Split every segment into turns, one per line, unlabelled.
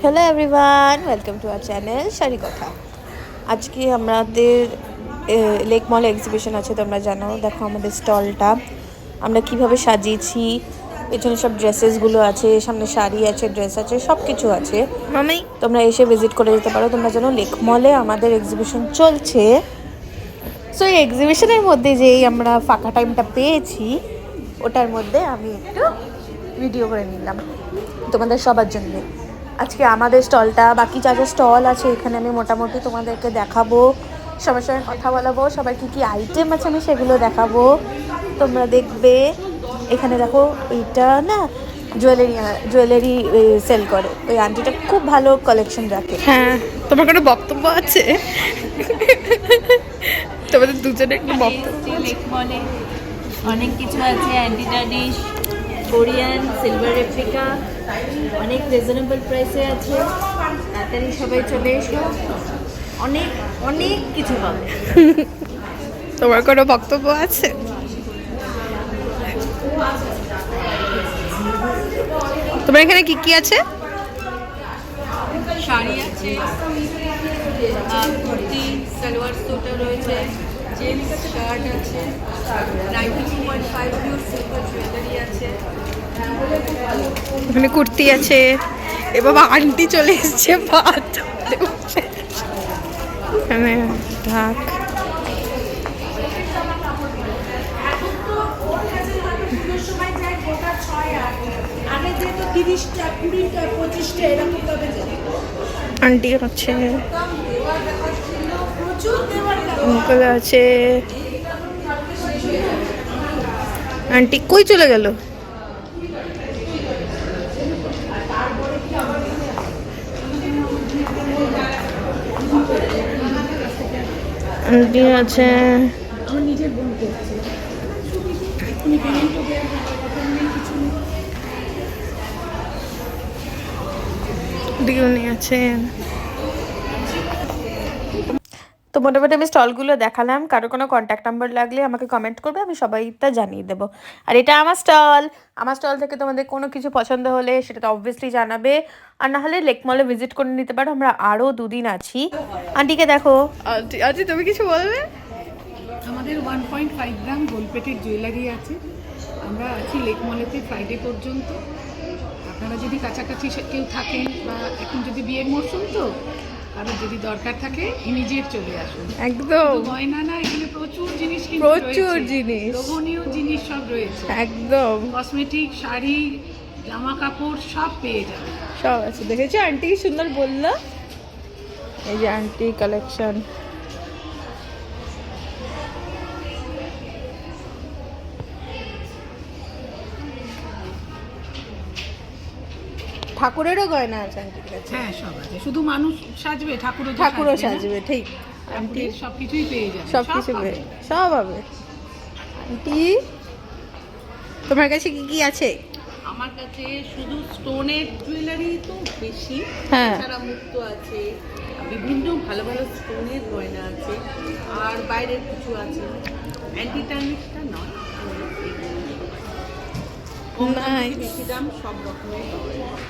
Hello everyone, welcome to our channel sari কথা। আজকে আমাদের লেক মলে এক্সিবিশন আছে, তোমরা জানো। দেখো আমাদের স্টলটা আমরা কিভাবে সাজিয়েছি। পেছনে সব ড্রেসেসগুলো আছে, সামনে শাড়ি আছে, ড্রেস আছে, সব কিছু আছে। মামি তোমরা এসে ভিজিট করে যেতে পারো। তোমরা জানো লেক মলে আমাদের এক্সিবিশন চলছে। সো এই এক্সিবিশনের মধ্যে যেই আমরা ফাঁকা টাইমটা পেয়েছি, ওটার মধ্যে আমি একটু ভিডিও করে নিলাম তোমাদের সবার জন্য। আজকে আমাদের স্টলটা, বাকি যা যা স্টল আছে এখানে আমি মোটামুটি তোমাদেরকে দেখাবো, সবার সঙ্গে কথা বলাবো, সবার কী কী আইটেম আছে আমি সেগুলো দেখাবো, তোমরা দেখবে। এখানে দেখো এইটা না জুয়েলারি সেল করে, ওই আন্টিটা খুব ভালো কালেকশন রাখে।
হ্যাঁ, তোমার কোনো বক্তব্য আছে? তোমাদের দুজনে একটু বক্তব্য আছে?
লেক মলে অনেক কিছু আছে, অ্যান্টিটাডিশ, কোরিয়ান, সিলভার রেপ্লিকা, অনেক রিজনেবল প্রাইসে আছে। তাড়াতাড়ি সবাই চলে এসো, অনেক অনেক কিছু পাবে।
তোমার কোনো বক্তব্য আছে? তোমার এখানে কি কি আছে?
শাড়ি আছে, কুর্তি, সালোয়ার স্যুটও রয়েছে, জেন্টস শার্ট আছে, 92.5 পিওর সিলভার জুয়েলারি আছে।
এখানে কুর্তি আছে। এ বাবা, আন্টি চলে এসছে, ভাত এখানে ঢাক। আন্টি হচ্ছে, আঙ্কেল আছে। আন্টি কই চলে গেল? আন্টি আছে। দিগুনি আছেন।
তো মোটামুটি আমি স্টলগুলো দেখালাম। কারো কোনো কন্ট্যাক্ট নাম্বার লাগলে আমাকে কমেন্ট করবে, আমি সবাইটা জানিয়ে দেবো। আর এটা আমার স্টল থেকে তোমাদের কোনো কিছু পছন্দ হলে সেটা তো অবভিয়াসলি জানাবে। আর না হলে লেক মলে ভিজিট করে নিতে পারো, আমরা আরও 2 দিন আছি। আন্টিকে দেখো।
আন্টি আন্টি তুমি কিছু বলবে?
আমাদের 1.5 গ্রাম গোলপেটের জুয়েলারি আছে। আমরা আছি লেক মলেতে ফ্রাইডে পর্যন্ত। আপনারা যদি কাছাকাছি কেউ থাকেন, বা এখন যদি বিয়ের মরশুম, তো আর যদি দরকার থাকে ইমিডিয়েট চলে আসুন।
একদম
গয়না না, এখানে প্রচুর জিনিস,
প্রচুর জিনিস,
লোভনীয় জিনিস সব রয়েছে।
একদম
কসমেটিক, শাড়ি, জামা কাপড় সব পেয়ে যাবেন।
সব আছে। দেখেছো আন্টি কি সুন্দর বললো? এই যে আন্টি কালেকশন। ঠাকুরেরও গয়না আছে আন্টির কাছে।
হ্যাঁ, সব আছে। শুধু মানুষ সাজবে,
ঠাকুরও সাজবে, ঠিক। আন্টি
সব কিছুই পেয়ে যাবে,
সব কিছু সব হবে। আন্টি তোমার কাছে কি কি আছে?
আমার কাছে শুধু স্টোনের জুয়েলারি তো বেশি,
হ্যাঁ।
এছাড়া মুক্ত আছে, বিভিন্ন ভালো ভালো স্টোনের গয়না আছে, আর বাইরের কিছু আছে। অ্যান্টিটানিকটা নয়, কম দাম থেকে বেশি দাম সব রকমের পাওয়া যায়।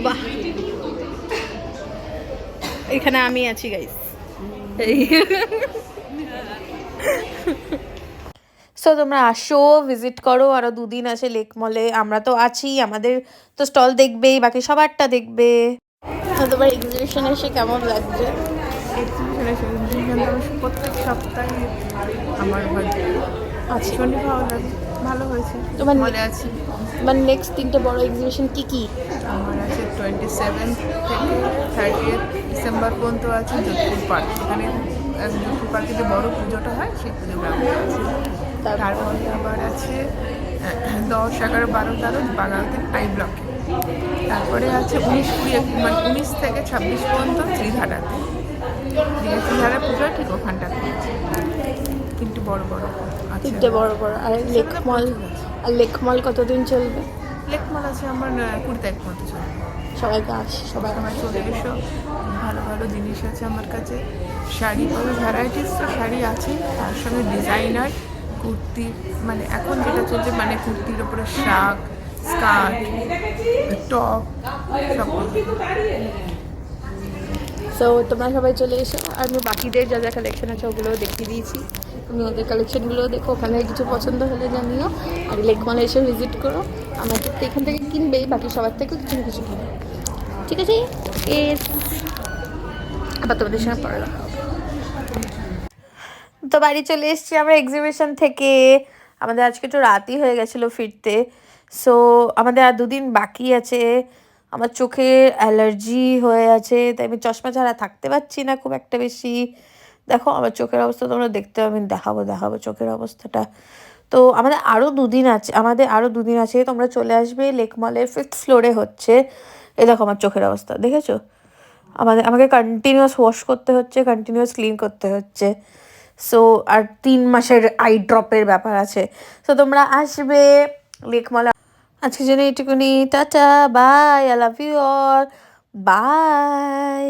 বাহ, এখানে আমি আছি গাইস।
সো তোমরা আসো, ভিজিট করো। আরও 2 দিন আছে লেক মলে, আমরা তো আছি। আমাদের তো স্টল দেখবেই, বাকি সবারটা দেখবে। তো তোমার এক্সিবিশনে এসে কেমন লাগছে?
প্রত্যেক সপ্তাহে আমার
আছে
শনি ভালো লাগে, ভালো হয়েছে,
তোমার
মনে আছে।
মানে নেক্সট 3টে বড় এক্সিবিশন কি কি?
আমার আছে 27 থেকে 30 ডিসেম্বর পর্যন্ত আছে যোধপুর পার্ক। এখানে যোধপুর পার্কে যে বড় পুজোটা হয় সেই পুজো গ্রামে আছে। তারপরে আবার আছে 10, 11, 12, 13 বাগালতের আই ব্লকে। তারপরে আছে 19, 20, মানে 19 থেকে 26 পর্যন্ত শ্রীধারাতে। শ্রীধারা পুজো ঠিক ওখানটাতে আছে। 3টে বড় বড় আছে।
3টে বড় বড়। আর লেক মল কতদিন চলবে?
লেক মল আছে আমার 20 তারিখ পর্যন্ত চলবে।
সবাইকে সবাই
আমার চলে এসো, ভালো ভালো জিনিস আছে আমার কাছে। শাড়ি পাবে, ভ্যারাইটিস তো শাড়ি আছে, তার সঙ্গে ডিজাইনার কুর্তি, মানে এখন যেটা চলছে মানে কুর্তির ওপরে শাক, স্কার্ট, টপ সব কিছু।
সো তোমরা সবাই চলে এসো, আর আমি বাকিদের যা যা কালেকশন আছে ওগুলোও দেখিয়ে দিয়েছি। তুমি ওদের কালেকশনগুলোও দেখো, ওখানে কিছু পছন্দ হলে জানিও। আর লেক মলে এসে ভিজিট করো, আমাদের তো এখান থেকে কিনবেই, বাকি সবার থেকেও কিছু না কিছু কিনবে। ঠিক আছে, আবার তোমাদের সঙ্গে পরে দেখা হবে।
তো বাড়ি চলে এসেছি আমরা এক্সিবিশন থেকে। আমাদের আজকে একটু রাতই হয়ে গেছিলো ফিরতে। সো আমাদের আর 2 দিন বাকি আছে। আমার চোখে অ্যালার্জি হয়ে আছে, তাই আমি চশমা ছাড়া থাকতে পারছি না খুব একটা বেশি। দেখো আমার চোখের অবস্থা তোমরা দেখতে হবে, আমি দেখাবো চোখের অবস্থাটা। তো আমাদের আরও 2 দিন আছে, তোমরা চলে আসবে। লেক মলের 5th ফ্লোরে হচ্ছে। এই দেখো আমার চোখের অবস্থা দেখেছো। আমাকে কন্টিনিউয়াস ওয়াশ করতে হচ্ছে, কন্টিনিউয়াস ক্লিন করতে হচ্ছে। সো আর 3 মাসের আই ড্রপের ব্যাপার আছে। সো তোমরা আসবে লেক মলে। আজকের জন্য এইটুকুনি, tata, bye, I love you all, by.